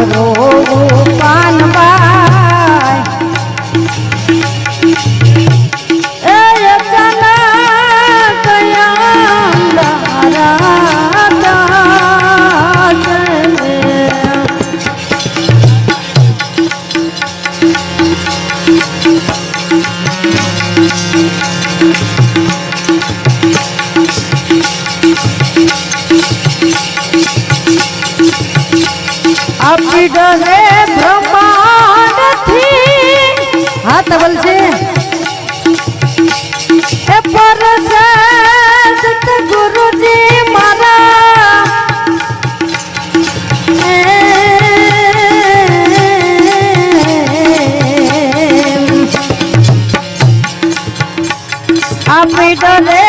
રોવું પાનબાઈ એ અચાનક આપી ડરે બ્રહ્માંડથી હા તબલ છે એ પરસત ગુરુજી મારા આપી ડરે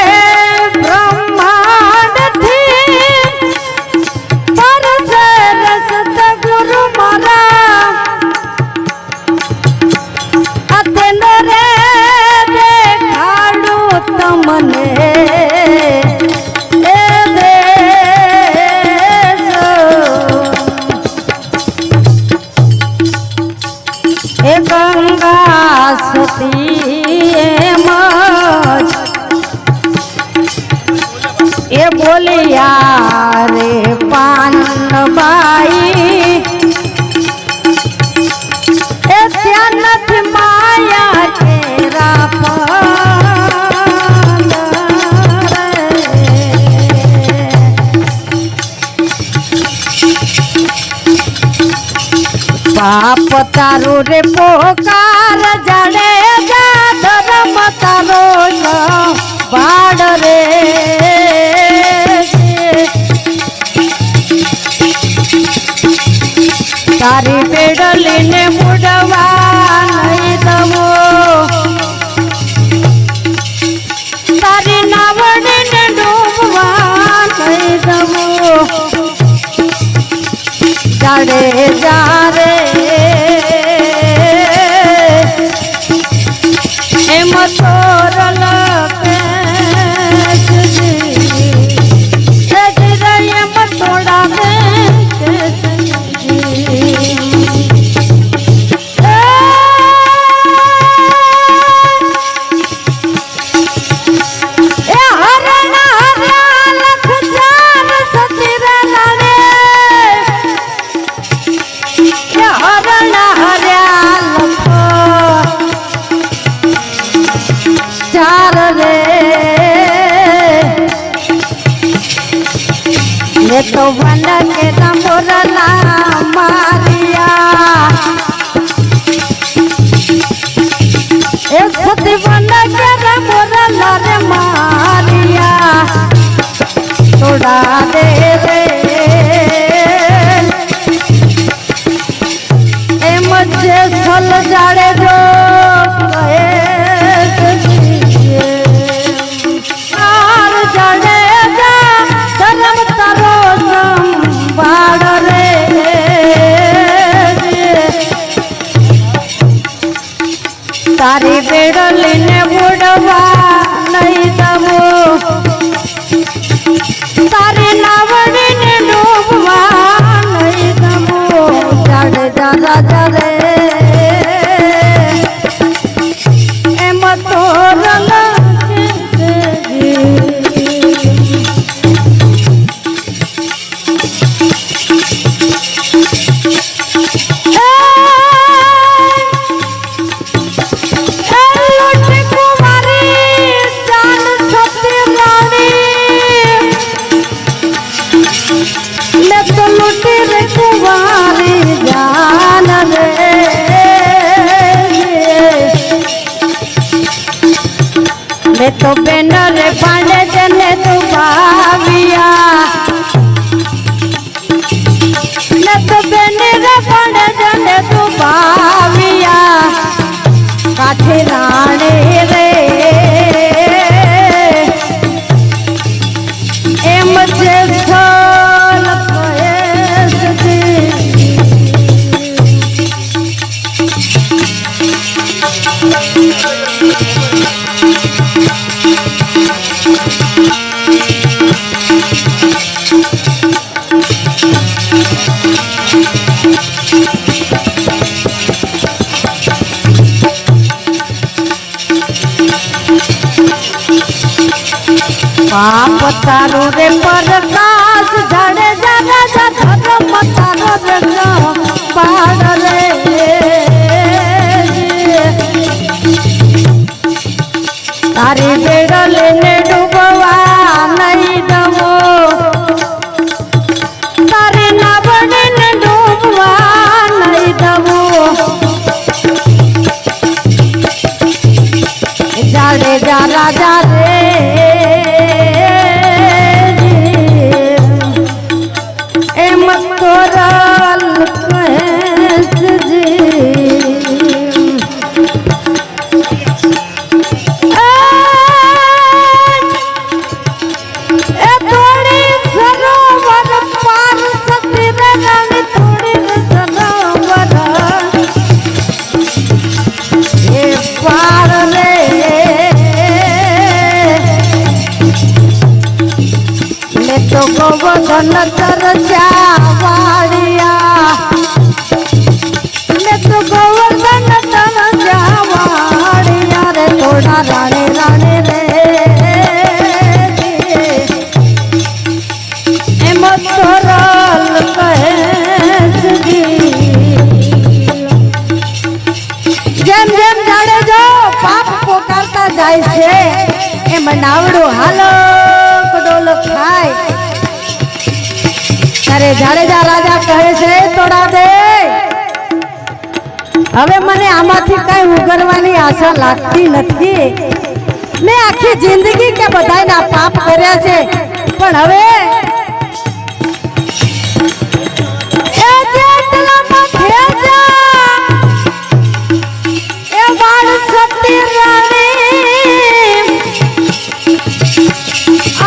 ગંગા સતી એ બોલિયા રે પાનબાઈ એ ત્યાં નથી માયા કેરા પાપ તારો રે પોકાર જાડે ધર્મ તારો બાડ રે તારી બેડલીને મુડવા નહીં દમો તારી નાવડીને ડૂબવા નહીં દમો જાડે જારે એમ તોરલ એમ તોડા तो वन के मोरला मारिया ए सती वन के मोरला रे मारिया तोड़ा दे रे ए मुझे सल जाड़े जो તારી બેડલીને ઉડવા નહીં દમો તારી નાવડીને ડૂબવા નહીં દમો જાડે જારા જારે એમ તોરલ तो बेनर पांडे जने तू भाविया न तो बेनर पांडे जने तू भाविया काठे राणे रे ए मुझे सोल पयस दी पाप तारो रे प्रकाश झड़े जरा धर्म तारो रे बाड़ रे तारी बेड़ल ने डूबवा नहीं दवो तारी नावड़ ने डूबवा नहीं दवो जाड़े जा राजा रे गोवर्धन तरसा वाड़िया मैं तो गोवर्धन तरसा वाड़िया रे थोड़ा राणे राणे रे मत तोरल कहेस जी जेम जेम जाड़े जो पाप पोकारता जाय छे एम नावड़ो हालो कડોલો ખાય अरे जाडेजा राजा कहे छे तोड़ा दे हवे मने आमाथी कई उगरवानी आशा लागती नथी मैं आखी जिंदगी के बधाई ना पाप कर्या छे पण हवे ए जेटला माथे जा ए वाड़ सती रानी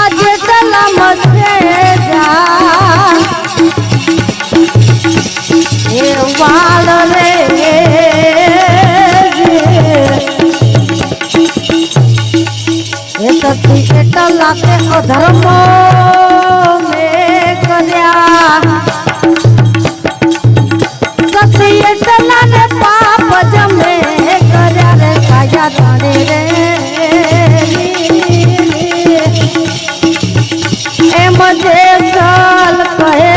आज जेटला माथे जा वाड़ रे सती एटला के अधर्म में कर्या सती एटला ने पाप जमे कर्या रे काया जाने रे ए मजे साल कहे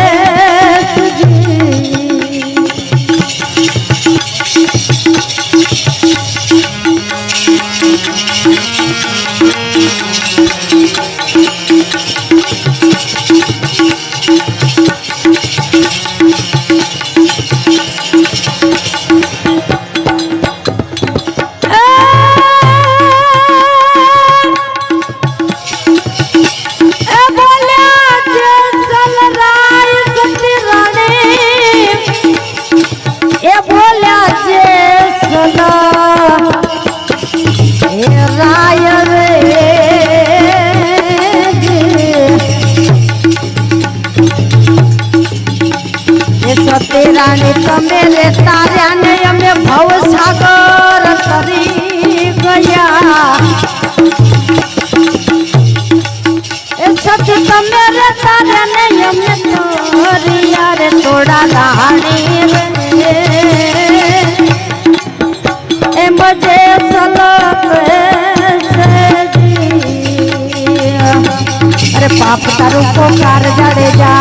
रानी तमे रे तार्या ने अमे भव सागर तरी गया ए सच तमे रे तार्या ने अमे तोरिया रे तोड़ा रानी रे ए मजे सलक से जी अरे पाप तारो पोकार जाडेजा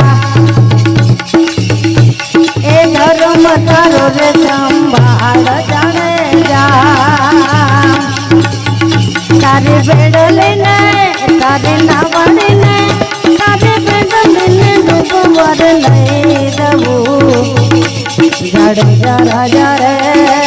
धर्म तारो रे संभाल जाने जा तारे बेड़ले ने तारे नावड़े ने तारे बेड़ले ने डूबवर नहीं दबू जाड़े जा राजा रे